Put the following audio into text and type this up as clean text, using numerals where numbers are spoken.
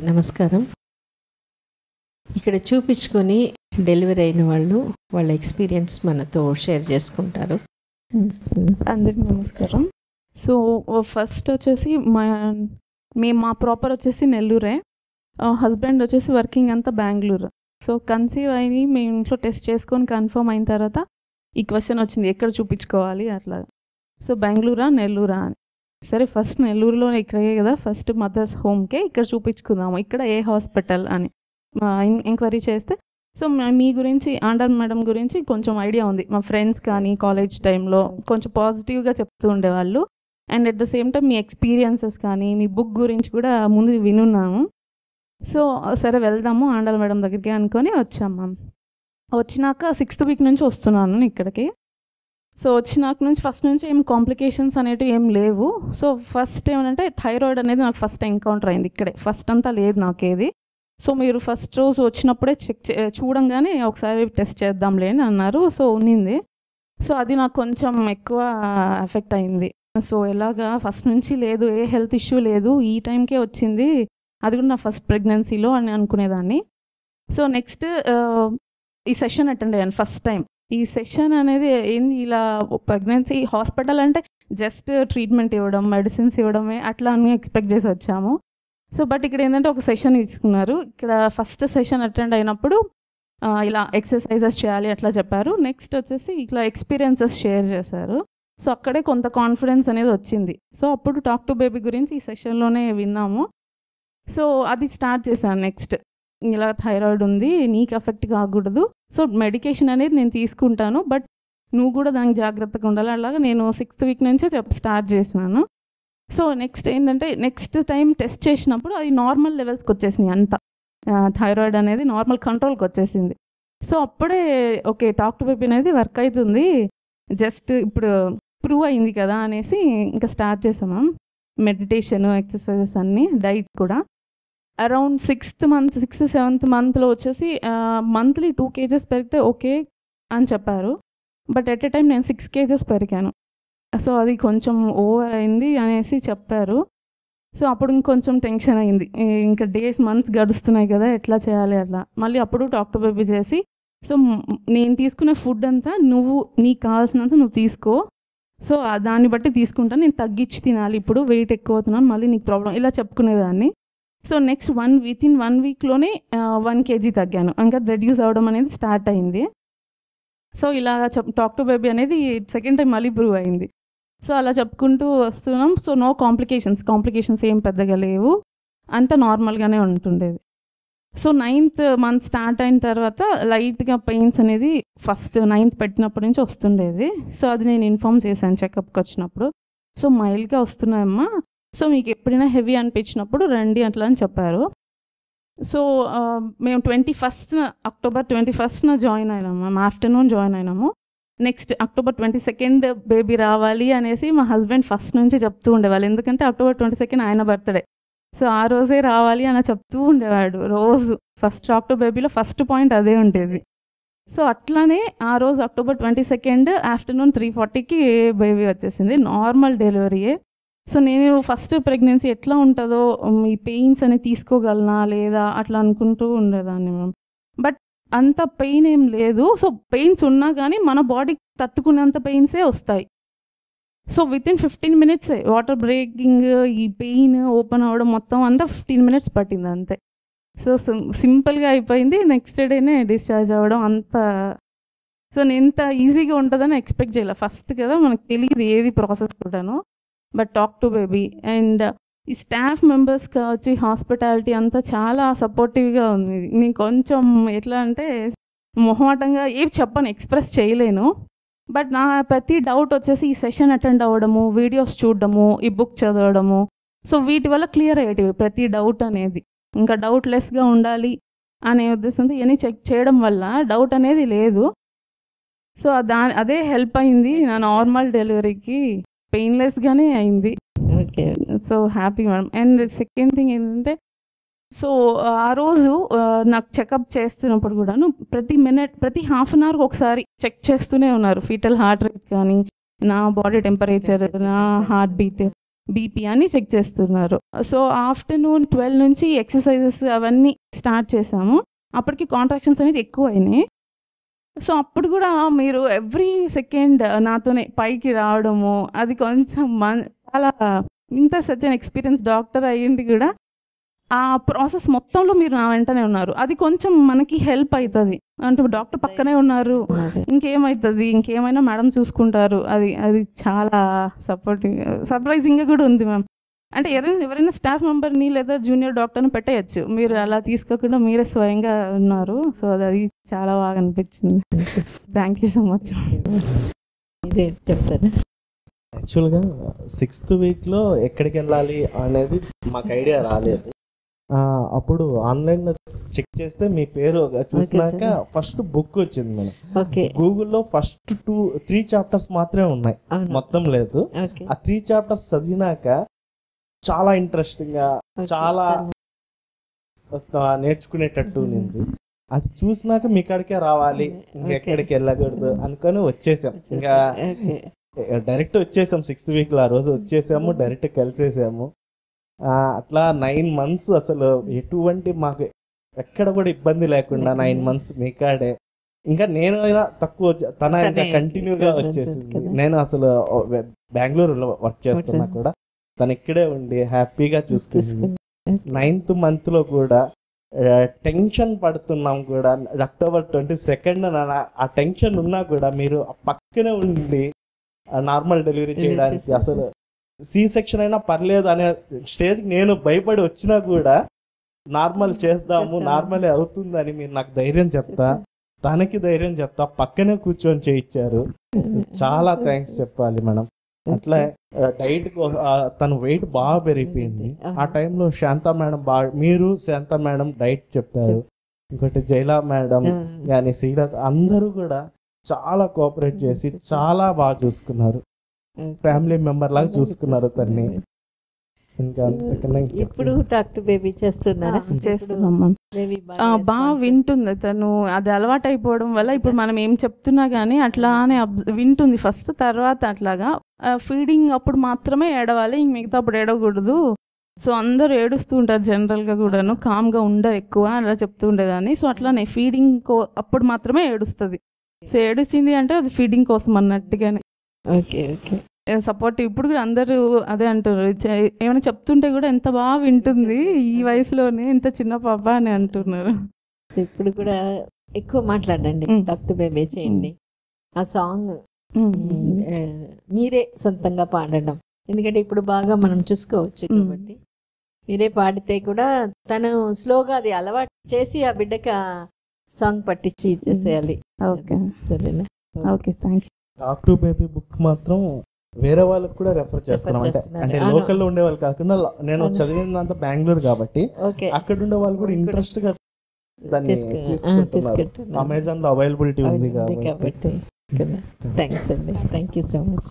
నమస్కారం. ఇక్కడ చూపించుకొని డెలివరీ అయిన వాళ్ళు వాళ్ళ ఎక్స్పీరియన్స్ మనతో షేర్ చేసుకుంటారు. అందరికి నమస్కారం. సో ఫస్ట్ వచ్చేసి మా ప్రాపర్ వచ్చేసి నెల్లూరే, హస్బెండ్ వచ్చేసి వర్కింగ్ అంతా బెంగళూరు. సో కన్సీవ్ అయ్యి మేము ఇంట్లో టెస్ట్ చేసుకొని కన్ఫర్మ్ అయిన తర్వాత ఈ క్వశ్చన్ వచ్చింది, ఎక్కడ చూపించుకోవాలి అట్లా. సో బెంగళూరా నెల్లూరా అని. సరే ఫస్ట్ నెల్లూరులోనే ఇక్కడే కదా, ఫస్ట్ మదర్స్ హోమ్కే ఇక్కడ చూపించుకుందాము, ఇక్కడ ఏ హాస్పిటల్ అని ఎంక్వైరీ చేస్తే సో మీ గురించి ఆండాల్ మేడం గురించి కొంచెం ఐడియా ఉంది. మా ఫ్రెండ్స్ కానీ కాలేజ్ టైంలో కొంచెం పాజిటివ్గా చెప్తూ ఉండేవాళ్ళు. And at the same time me experiences కానీ మీ బుక్ గురించి కూడా ముందు వినున్నాము. సో సరే వెళ్దాము ఆండాల్ మేడం దగ్గరికి అనుకొని వచ్చాం మ్యామ్. వచ్చినాక 6th వీక్ నుంచి వస్తున్నాను ఇక్కడికి. సో వచ్చినాక నుంచి ఫస్ట్ నుంచి ఏం కాంప్లికేషన్స్ అనేటివి ఏం లేవు. సో ఫస్ట్ ఏమంటే థైరాయిడ్ అనేది నాకు ఫస్ట్ ఎన్కౌంటర్ అయింది ఇక్కడే. ఫస్ట్ అంతా లేదు నాకేది. సో మీరు ఫస్ట్ రోజు వచ్చినప్పుడే చూడంగానే ఒకసారి టెస్ట్ చేద్దాంలే అని అన్నారు. సో ఉన్నింది. సో అది నాకు కొంచెం ఎక్కువ ఎఫెక్ట్ అయింది. సో ఎలాగా ఫస్ట్ నుంచి లేదు, ఏ హెల్త్ ఇష్యూ లేదు, ఈ టైంకే వచ్చింది, అది కూడా నా ఫస్ట్ ప్రెగ్నెన్సీలో అని అనుకునేదాన్ని. సో నెక్స్ట్ ఈ సెషన్ అటెండ్ అయ్యాను ఫస్ట్ టైం. ఈ సెషన్ అనేది ఏంది, ఇలా ప్రెగ్నెన్సీ హాస్పిటల్ అంటే జస్ట్ ట్రీట్మెంట్ ఇవ్వడం, మెడిసిన్స్ ఇవ్వడమే అట్లా అన్నీ ఎక్స్పెక్ట్ చేసి వచ్చాము. సో బట్ ఇక్కడ ఏంటంటే ఒక సెషన్ ఇచ్చుకున్నారు. ఇక్కడ ఫస్ట్ సెషన్ అటెండ్ అయినప్పుడు ఇలా ఎక్సర్సైజెస్ చేయాలి అట్లా చెప్పారు. నెక్స్ట్ వచ్చేసి ఇట్లా ఎక్స్పీరియన్సెస్ షేర్ చేశారు. సో అక్కడే కొంత కాన్ఫిడెన్స్ అనేది వచ్చింది. సో అప్పుడు టాక్ టు బేబీ గురించి ఈ సెషన్లోనే విన్నాము. సో అది స్టార్ట్ చేశాను. నెక్స్ట్ ఇలా థైరాయిడ్ ఉంది, నీకు ఎఫెక్ట్ కాకూడదు, సో మెడికేషన్ అనేది నేను తీసుకుంటాను, బట్ నువ్వు కూడా దానికి జాగ్రత్తగా ఉండాలి. అలాగా నేను 6th వీక్ నుంచే స్టార్ట్ చేసినాను. సో నెక్స్ట్ ఏంటంటే నెక్స్ట్ టైం టెస్ట్ చేసినప్పుడు అది నార్మల్ లెవెల్స్కి వచ్చేసినాయి, అంతా థైరాయిడ్ అనేది నార్మల్ కంట్రోల్కి వచ్చేసింది. సో అప్పుడే ఓకే టాక్ టు బేబీ అనేది వర్క్ అవుతుంది, జస్ట్ ఇప్పుడు ప్రూవ్ అయింది కదా అనేసి ఇంకా స్టార్ట్ చేసాము. మెడిటేషన్, ఎక్సర్సైజెస్ అన్నీ, డైట్ కూడా. Around 6th month 6th 7th మంత్లో వచ్చేసి మంత్లీ 2 kgs పెరిగితే ఓకే అని చెప్పారు. బట్ ఎట్ ఎ టైం నేను 6 kgs పెరిగాను. సో అది కొంచెం ఓవర్ అయింది అనేసి చెప్పారు. సో అప్పుడు ఇంకొంచెం టెన్షన్ అయింది, ఇంకా డేస్ మంత్స్ గడుస్తున్నాయి కదా ఎట్లా చేయాలి అట్లా. మళ్ళీ అప్పుడు డాక్టర్ బేబీ చేసి సో నేను తీసుకునే ఫుడ్ అంతా నువ్వు నీకు కావాల్సినంత నువ్వు తీసుకో, సో దాన్ని బట్టి తీసుకుంటాను, నేను తగ్గించి తినాలి, ఇప్పుడు వెయిట్ ఎక్కువ అవుతున్నాను, మళ్ళీ నీకు ప్రాబ్లం, ఇలా చెప్పుకునేదాన్ని. సో నెక్స్ట్ వితిన్ 1 వీక్లోనే 1 kg తగ్గాను, ఇంకా రెడ్యూస్ అవ్వడం అనేది స్టార్ట్ అయింది. సో ఇలా టాక్ టు బేబీ అనేది సెకండ్ టైం మళ్ళీ ప్రూవ్ అయింది. సో అలా చెప్పుకుంటూ వస్తున్నాం. సో నో కాంప్లికేషన్స్ ఏం పెద్దగా లేవు, అంతా నార్మల్గానే ఉంటుండేది. సో 9th మంత్ స్టార్ట్ అయిన తర్వాత లైట్గా పెయిన్స్ అనేది ఫస్ట్ 9th పెట్టినప్పటి నుంచి వస్తుండేది. సో అది నేను ఇన్ఫామ్ చేశాను చెకప్కి వచ్చినప్పుడు. సో మైల్డ్గా వస్తున్నాయమ్మా, సో మీకు ఎప్పుడైనా హెవీ అనిపించినప్పుడు రండి అట్లా అని చెప్పారు. సో మేము October 21st జాయిన్ అయినాము, మేము ఆఫ్టర్నూన్ జాయిన్ అయినాము. నెక్స్ట్ October 22nd బేబీ రావాలి అనేసి మా హస్బెండ్ ఫస్ట్ నుంచి చెప్తూ ఉండేవాళ్ళు, ఎందుకంటే October 22nd ఆయన బర్త్డే. సో ఆ రోజే రావాలి అని చెప్తూ ఉండేవాడు రోజు. ఫస్ట్ టాక్ టు బేబీలో ఫస్ట్ పాయింట్ అదే ఉండేది. సో అట్లానే ఆ రోజు October 22nd ఆఫ్టర్నూన్ 3:40కి బేబీ వచ్చేసింది, నార్మల్ డెలివరీయే. సో నేను ఫస్ట్ ప్రెగ్నెన్సీ ఎట్లా ఉంటుందో, ఈ పెయిన్స్ అని తీసుకోగలనా లేదా అట్లా అనుకుంటూ ఉండేదాన్ని మ్యామ్. బట్ అంత పెయిన్ ఏం లేదు. సో పెయిన్స్ ఉన్నా కానీ మన బాడీకి తట్టుకునేంత పెయిన్సే వస్తాయి. So within 15 minutes water breaking, ఈ పెయిన్ ఓపెన్ అవ్వడం మొత్తం అంతా 15 minutes పట్టింది అంతే. సో సింపుల్గా అయిపోయింది. నెక్స్ట్ డేనే డిశ్చార్జ్ అవ్వడం అంతా. సో నేను ఇంత ఈజీగా ఉంటుందని ఎక్స్పెక్ట్ చేయాలి, ఫస్ట్ కదా మనకు తెలియదు ఏది ప్రాసెస్ కూడాను. But talk to baby and ఈ స్టాఫ్ మెంబర్స్ కావచ్చు, హాస్పిటాలిటీ అంతా చాలా సపోర్టివ్గా ఉంది. నేను కొంచెం ఎట్లా అంటే మొహమాటంగా ఏవి చెప్పను, ఎక్స్ప్రెస్ చేయలేను. బట్ నా ప్రతి డౌట్ వచ్చేసి ఈ సెషన్ అటెండ్ అవ్వడము, వీడియోస్ చూడడము, ఈ బుక్ చదవడము, సో వీటి వల్ల క్లియర్ అయ్యేటివి ప్రతి డౌట్ అనేది. ఇంకా డౌట్లెస్గా ఉండాలి అనే ఉద్దేశంతో ఇవన్నీ చెక్ చేయడం వల్ల డౌట్ అనేది లేదు. సో అదే హెల్ప్ అయింది నా నార్మల్ డెలివరీకి, పెయిన్లెస్గానే అయింది. Okay, so happy madam. And second thing ఏంటంటే, సో ఆ రోజు నాకు చెకప్ చేస్తున్నప్పుడు కూడాను ప్రతి ½ an hour ఒకసారి చెక్ చేస్తూనే ఉన్నారు, ఫీటల్ హార్ట్ రేట్ కానీ, నా బాడీ టెంపరేచర్, నా హార్ట్ బీట్, బీపీ అని చెక్ చేస్తున్నారు. సో ఆఫ్టర్నూన్ 12 నుంచి ఎక్సర్సైజెస్ అవన్నీ స్టార్ట్ చేసాము. అప్పటికి కాంట్రాక్షన్స్ అనేది ఎక్కువ అయినాయి. సో అప్పుడు కూడా మీరు ఎవ్రీ సెకండ్ నాతోనే పైకి రావడము అది కొంచెం చాలా ఇంత సచ్ అన్ ఎక్స్పీరియన్స్ డాక్టర్ అయ్యింది కూడా ఆ ప్రాసెస్ మొత్తంలో మీరు నా వెంటనే ఉన్నారు. అది కొంచెం మనకి హెల్ప్ అవుతుంది. అంటే డాక్టర్ పక్కనే ఉన్నారు, ఇంకేమవుతుంది, ఇంకేమైనా మేడం చూసుకుంటారు. అది చాలా సర్ప్రైజింగ్గా కూడా ఉంది మ్యామ్. అంటే ఎవరైనా స్టాఫ్ మెంబర్ని లేదా జూనియర్ డాక్టర్ని పెట్టేయచ్చు, మీరు అలా తీసుకోకుండా మీరే స్వయంగా ఉన్నారు. సో అది చాలా బాగా అనిపించింది. Thank you so much. చెప్తారా? యాక్చువల్గా 6th వీక్లో ఎక్కడికి వెళ్ళాలి అనేది మాకు ఐడియా రాలేదు. అప్పుడు ఆన్లైన్లో చెక్ చేస్తే మీ పేరు చూసినాక ఫస్ట్ బుక్ వచ్చింది మేడం. గూగుల్లో ఫస్ట్ 3 చాప్టర్స్ మాత్రమే ఉన్నాయి, మొత్తం లేదు. ఆ 3 చాప్టర్స్ చదివినాక చాలా ఇంట్రెస్టింగ్ గా చాలా నేర్చుకునేటట్టు ఉంది. అది చూసినాక మీ కాడికే రావాలి, ఇంకెక్కడికి వెళ్ళకూడదు అనుకొని వచ్చేసాం. ఇంకా డైరెక్ట్ వచ్చేసాం 6th వీక్లో. ఆ రోజు వచ్చేసాము, డైరెక్ట్ కలిసేసాము. అట్లా 9 months అసలు ఎటువంటి మాకు ఎక్కడ కూడా ఇబ్బంది లేకుండా 9 months మీ కాడే. ఇంకా నేను తక్కువ తన ఇంకా కంటిన్యూగా వచ్చేసింది. నేను అసలు బెంగళూరులో వర్క్ చేస్తున్నా కూడా తను ఇక్కడే ఉండి హ్యాపీగా చూసుకుంది. 9th monthలో కూడా టెన్షన్ పడుతున్నాం కూడా. October 22nd ఆ టెన్షన్ ఉన్నా కూడా మీరు పక్కనే ఉండి నార్మల్ డెలివరీ చేయడానికి, అసలు సి సెక్షన్ అయినా పర్లేదు అనే స్టేజ్కి నేను భయపడి వచ్చినా కూడా నార్మల్ చేద్దాము, నార్మలే అవుతుందని మీరు నాకు ధైర్యం చెప్తా, తనకి ధైర్యం చెప్తా, పక్కనే కూర్చొని చేయించారు. చాలా థ్యాంక్స్ చెప్పాలి మేడం. అట్లా డైట్ తన వెయిట్ బాగా పెరిగిపోయింది. ఆ టైంలో శాంత మేడం మీరు శాంత మేడం డైట్ చెప్పారు. ఇంకోటి జైలా మేడం కానీ శ్రీలత అందరూ కూడా చాలా కోఆపరేట్ చేసి చాలా బాగా చూసుకున్నారు. ఫ్యామిలీ మెంబర్ లాగా చూసుకున్నారు తన్ని. ఇంకా ఇప్పుడు డాక్టర్ బేబీ చేస్తున్నారా? చేస్తున్నాం మ్యామ్. బాగా వింటుంది తను. అది అలవాటు అయిపోవడం వల్ల ఇప్పుడు మనం ఏం చెప్తున్నా కానీ అట్లానే వింటుంది ఫస్ట్. తర్వాత అట్లాగా ఫీడింగ్ అప్పుడు మాత్రమే ఏడవాలి, ఇంక మిగతా అప్పుడు ఏడవకూడదు. సో అందరూ ఏడుస్తూ ఉంటారు జనరల్గా కూడాను, కామ్గా ఉండరు ఎక్కువ, అలా చెప్తూ ఉండేదాన్ని. సో అట్లానే ఫీడింగ్ అప్పుడు మాత్రమే ఏడుస్తుంది. సో ఏడుస్తుంది అంటే అది ఫీడింగ్ కోసం అన్నట్టుగానే. Okay okay support. ఇప్పుడు కూడా అందరూ అదే అంటారు, ఏమైనా చెప్తుంటే కూడా ఎంత బాగా వింటుంది ఈ వయసులోనే, ఇంత చిన్న పాప అని అంటున్నారు. సో ఇప్పుడు కూడా ఎక్కువ మాట్లాడండి, డాక్టర్ బేబీ చేయండి. ఆ సాంగ్ మీరే సొంతంగా పాడడం, ఎందుకంటే ఇప్పుడు బాగా మనం చూసుకోవచ్చు కాబట్టి మీరే పాడితే కూడా తను స్లోగా అది అలవాటు చేసి ఆ బిడ్డకి ఆ సాంగ్ పట్టించి చేసేయాలి. ఓకే సరేనా? Okay thank you. Doctor baby book మాత్రం వేరే వాళ్ళకి కూడా రెఫర్ చేస్తున్నాం. అంటే లోకల్లో ఉండే వాళ్ళు కాకుండా, నేను చదివినంత బెంగళూరు కాబట్టి అక్కడ ఉండే వాళ్ళు కూడా ఇంట్రెస్ట్ గా దాన్ని తీసుకుంటున్నారు. అమెజాన్ లో అవైలబిలిటీ ఉంది కాబట్టి. థ్యాంక్స్ అండి, థ్యాంక్ యూ సో మచ్.